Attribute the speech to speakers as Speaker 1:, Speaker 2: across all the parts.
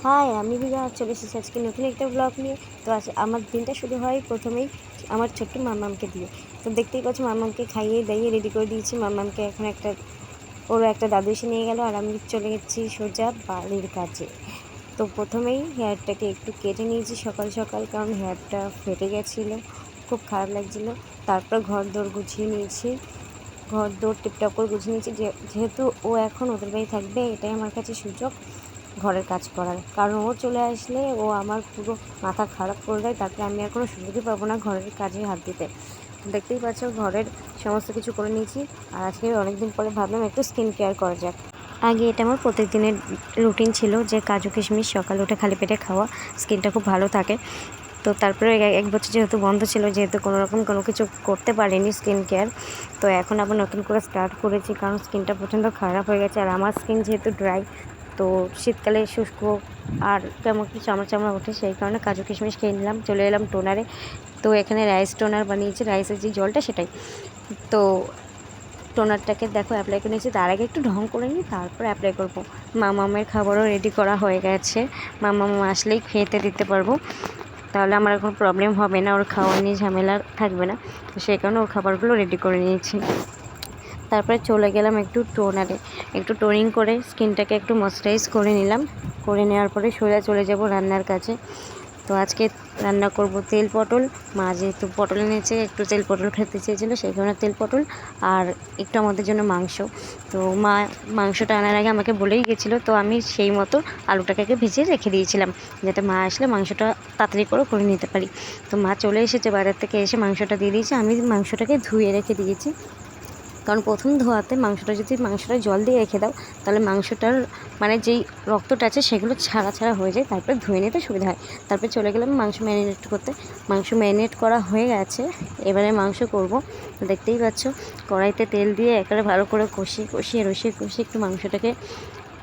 Speaker 1: High, আমি রিয়া চলে এসেছি আজকে নতুন একটা ব্লগ নিয়ে। তো আজ আমার দিনটা শুরু হয় প্রথমেই আমার ছোট্ট মাম্মামকে দিয়ে। তো দেখতেই পাচ্ছি মাম্মামকে খাইয়ে দাইয়ে রেডি করে দিয়েছি। মাম্মামকে এখন ওর একটা দাদু এসে নিয়ে গেল, আর আমি চলে গেছি সোজা বাড়ির কাজে। তো প্রথমেই হেয়ারটাকে একটু কেটে নিয়েছি সকাল সকাল, কারণ হেয়ারটা ফেটে গেছিলো, খুব খারাপ লাগছিলো। তারপর ঘর দোর গুছিয়ে নিয়েছি, ঘর দৌড় টিপটপ করে গুছিয়ে নিয়েছি। যেহেতু ও এখন ওদের বাড়ি থাকবে, এটাই আমার কাছে সুযোগ ঘরের কাজ করার। কারণ ও চলে আসলে ও আমার পুরো মাথা খারাপ করে দেয়, তারপরে আমি আর কোনো সুযোগই পাবো না ঘরের কাজে হাত দিতে। দেখতেই পাচ্ছ ঘরের সমস্ত কিছু করে নিয়েছি। আর আজকে অনেকদিন পরে ভাবলাম একটু স্কিন কেয়ার করা যাক। আগে এটা আমার প্রত্যেকদিনের রুটিন ছিল যে কাজু কিশমিশ সকালে উঠে খালি পেটে খাওয়া, স্কিনটা খুব ভালো থাকে। তো তারপরে এক বছর যেহেতু বন্ধ ছিল, যেহেতু কোনো কিছু করতে পারিনি স্কিন কেয়ার, তো এখন আবার নতুন করে স্টার্ট করেছি, কারণ স্কিনটা প্রচণ্ড খারাপ হয়ে গেছে। আর আমার স্কিন যেহেতু ড্রাই, তো শীতকালে শুষ্ক আর কেমন কি চামড়া চামড়া ওঠে, সেই কারণে কাজু কিশমিশ খেয়ে নিলাম। চলে এলাম টোনারে। তো এখানে রাইস টোনার বানিয়েছি, রাইসের যে জলটা সেটাই। তো টোনারটাকে দেখো অ্যাপ্লাই করে নিয়েছি, তার আগে একটু ঢং করে নিই, তারপর অ্যাপ্লাই করবো। মামামের খাবারও রেডি করা হয়ে গেছে, মামাম আসলেই খেতে দিতে পারবো, তাহলে আমার কোনো প্রবলেম হবে না, ওর খাওয়া নিয়ে ঝামেলা থাকবে না। তো সেই কারণে ওর খাবারগুলো রেডি করে নিয়েছি। তারপরে চলে গেলাম একটু টোনারে, একটু টোনিং করে স্কিনটাকে একটু ময়েশ্চারাইজ করে নিলাম। করে নেওয়ার পরে সোজা চলে যাব রান্নার কাছে। তো আজকে রান্না করব তেল পটল। মা যেহেতু পটল এনেছে, একটু তেল পটল খেতে চেয়েছিলো, সেই কারণে তেল পটল আর একটু আমাদের জন্য মাংস। তো মা মাংসটা আনার আগে আমাকে বলেই গেছিলো, তো আমি সেই মতো আলুটাকে ভেজে রেখে দিয়েছিলাম, যাতে মা আসলে মাংসটা তাড়াতাড়ি করে নিতে পারি। তো মা চলে এসেছে বাজার থেকে, এসে মাংসটা দিয়ে দিয়েছে। আমি মাংসটাকে ধুয়ে রেখে দিয়েছি, কারণ প্রথম ধোয়াতে মাংসটা জল দিয়ে রেখে দাও, তাহলে মাংসটার মানে যেই রক্তটা আছে সেগুলো ছাড়া হয়ে যায়, তারপরে ধুয়ে নিতে সুবিধা হয়। তারপরে চলে গেলাম মাংস ম্যারিনেট করতে। মাংস ম্যারিনেট করা হয়ে গেছে, এবারে মাংস করব। দেখতেই পাচ্ছ কড়াইতে তেল দিয়ে একেবারে ভালো করে কষিয়ে একটু মাংসটাকে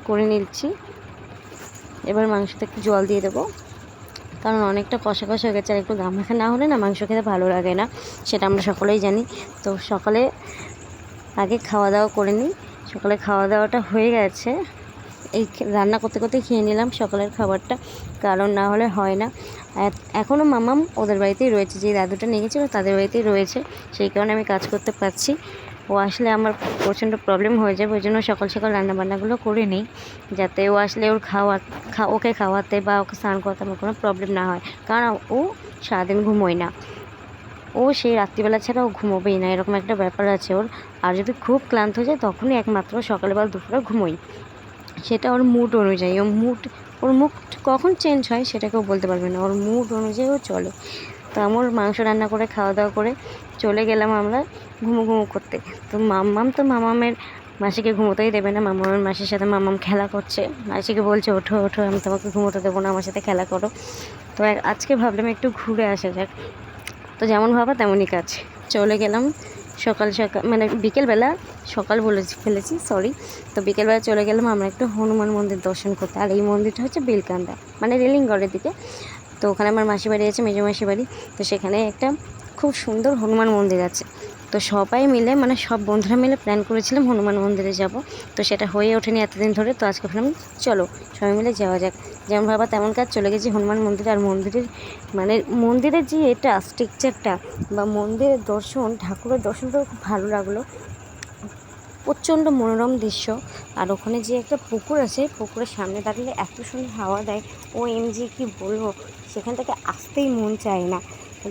Speaker 1: করে নিচ্ছি। এবার মাংসতে একটু জল দিয়ে দেবো, কারণ অনেকটা কষা হয়ে গেছে, আর একটু গামাখা না হলে না মাংস খেতে ভালো লাগে না, সেটা আমরা সকলেই জানি। তো সকালে আগে খাওয়া দাওয়া করে নিই। সকালে খাওয়া দাওয়াটা হয়ে গেছে, এই রান্না করতে খেয়ে নিলাম সকালের খাবারটা, কারণ না হলে হয় না। এখনও মামাম ওদের বাড়িতেই রয়েছে, যে দাদুটা নিয়ে গেছিলো তাদের বাড়িতেই রয়েছে, সেই কারণে আমি কাজ করতে পারছি। ও আসলে আমার প্রচণ্ড প্রবলেম হয়ে যাবে, ওই জন্য সকাল রান্নাবান্নাগুলো করে নিই, যাতে ও আসলে ওকে খাওয়াতে বা ওকে স্নান করতে আমার কোনো প্রবলেম না হয়। কারণ ও সারাদিন ঘুমোয় না, ও সেই রাত্রিবেলা ছাড়া ও ঘুমোবেই না, এরকম একটা ব্যাপার আছে ওর। আর যদি খুব ক্লান্ত হয়ে যায় তখনই একমাত্র সকালবেলা দুপুরে ঘুমোই, সেটা ওর মুড অনুযায়ী। ওর মুড কখন চেঞ্জ হয় সেটা কেউ বলতে পারবে না, ওর মুড অনুযায়ী ও চলে। তো আমার মাংস রান্না করে খাওয়া দাওয়া করে চলে গেলাম আমরা ঘুমো করতে। তো মামামের মাসিকে ঘুমোতেই দেবে না, মামামের মাসির সাথে মামাম খেলা করছে। মাসিকে বলছে ওঠো, আমি তোমাকে ঘুমোতে দেবো না, আমার সাথে খেলা করো। তো আজকে ভাবলাম একটু ঘুরে আসা যাক। তো যেমন ভাবা তেমনই কাজ। চলে গেলাম সকাল মানে বিকেলবেলা, সকাল বলে ফেলেছি, সরি। তো বিকেলবেলা চলে গেলাম আমরা একটু হনুমান মন্দির দর্শন করতে। আর এই মন্দিরটা হচ্ছে বেলকান্দা, মানে রেলিংগড়ের দিকে। তো ওখানে আমার মাসি বাড়ি আছে, মেজো মাসি বাড়ি। তো সেখানে একটা খুব সুন্দর হনুমান মন্দির আছে। তো সবাই মিলে মানে সব বন্ধুরা মিলে প্ল্যান করেছিলাম হনুমান মন্দিরে যাব। তো সেটা হয়ে ওঠেনি এতদিন ধরে। তো আজকে ভাবলাম চলো সবাই মিলে যাওয়া যাক। যেমন ভাবা তেমন কাজ, চলে গেছি হনুমান মন্দিরে। আর মন্দিরের যে এটা স্ট্রাকচারটা বা মন্দিরের দর্শন, ঠাকুরের দর্শন করে খুব ভালো লাগলো, প্রচণ্ড মনোরম দৃশ্য। আর ওখানে যে একটা পুকুর আছে, পুকুরের সামনে দাঁড়ালে এত সুন্দর হাওয়া দেয়, ও এমজি কি বলবো, সেখান থেকে আসতেই মন চায় না।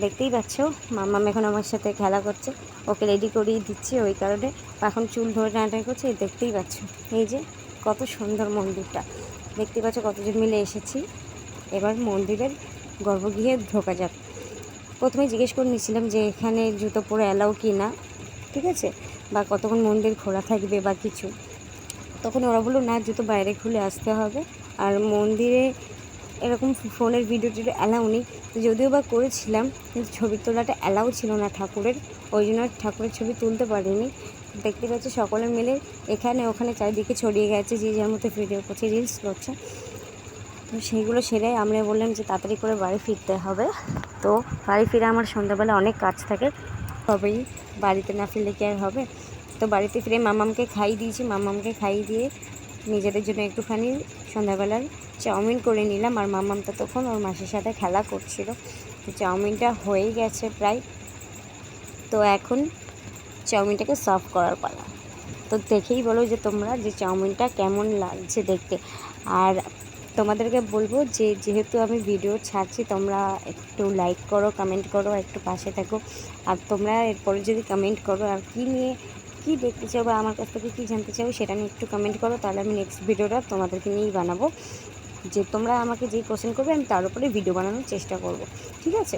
Speaker 1: দেখতেই পাচ্ছ মাম্মাম এখন আমার সাথে খেলা করছে, ওকে রেডি করিয়ে দিচ্ছি, ওই কারণে এখন চুল ধরে টানাটানি করছে। দেখতেই পাচ্ছ এই যে কত সুন্দর মন্দিরটা, দেখতেই পাচ্ছ কতজন মিলে এসেছি। এবার মন্দিরের গর্ভগৃহে ঢোকা যাক। প্রথমে জিজ্ঞেস করে নিয়েছিলাম যে এখানে জুতো পরে অ্যালাউ কি না, ঠিক আছে, বা কতক্ষণ মন্দির খোলা থাকবে বা কিছু। তখন ওরা বললো না, জুতো বাইরে খুলে আসতে হবে। আর মন্দিরে এরকম ফোনের ভিডিও অ্যালাউ নেই। যদিও বা করেছিলাম, কিন্তু ছবি তোলাটা অ্যালাউ ছিল না ঠাকুরের, ওই জন্য ঠাকুরের ছবি তুলতে পারিনি। দেখতে পাচ্ছি সকলে মিলে এখানে ওখানে চারিদিকে ছড়িয়ে গেছে, যে যার মতো ভিডিও করছে, রিলস করছে। তো সেইগুলো সেরে আমরা বললাম যে তাড়াতাড়ি করে বাড়ি ফিরতে হবে। তো বাড়ি ফিরে আমার সন্ধ্যাবেলা অনেক কাজ থাকে, তবেই বাড়িতে না ফিরলে কি আর হবে। তো বাড়িতে ফিরে মামামকে খাইয়ে দিয়েছি, মামামকে খাইয়ে দিয়ে নিজেদের জন্য একটুখানি সন্ধ্যাবেলার চাউমিন করে নিলাম। আর মাম্মাম তো তখন ওর মাসির সাথে খেলা করছিল। তো চাউমিনটা হয়ে গেছে প্রায়। তো এখন চাউমিনটাকে সার্ভ করার পালা। তো দেখেই বলো যে তোমরা যে চাউমিনটা কেমন লাগছে দেখতে। আর তোমাদেরকে বলবো যে যেহেতু আমি ভিডিও ছাড়ছি, তোমরা একটু লাইক করো, কমেন্ট করো, একটু পাশে থাকো। আর তোমরা এরপরে যদি কমেন্ট করো আর কী নিয়ে কী দেখতে চাও বা আমার কাছ থেকে কী জানতে চাও সেটা নিয়ে একটু কমেন্ট করো, তাহলে আমি নেক্সট ভিডিওটা তোমাদেরকে নিয়েই বানাবো। যে তোমরা আমাকে যেই কোশ্চেন করবে আমি তার উপরে ভিডিও বানানোর চেষ্টা করব, ঠিক আছে।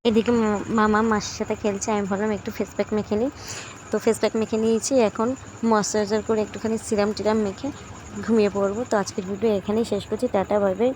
Speaker 1: এদিকে মামা মাসির সাথে খেলছে, আমি ভাবলাম একটু ফেস প্যাক মেখে নিই। তো ফেস প্যাক মেখে নিয়েছি, এখন ময়েশ্চারাইজার করে একটুখানি সিরাম টিরাম মেখে ঘুমিয়ে পড়বো। তো আজকের ভিডিও এখানেই শেষ করছি। Tata, bye bye.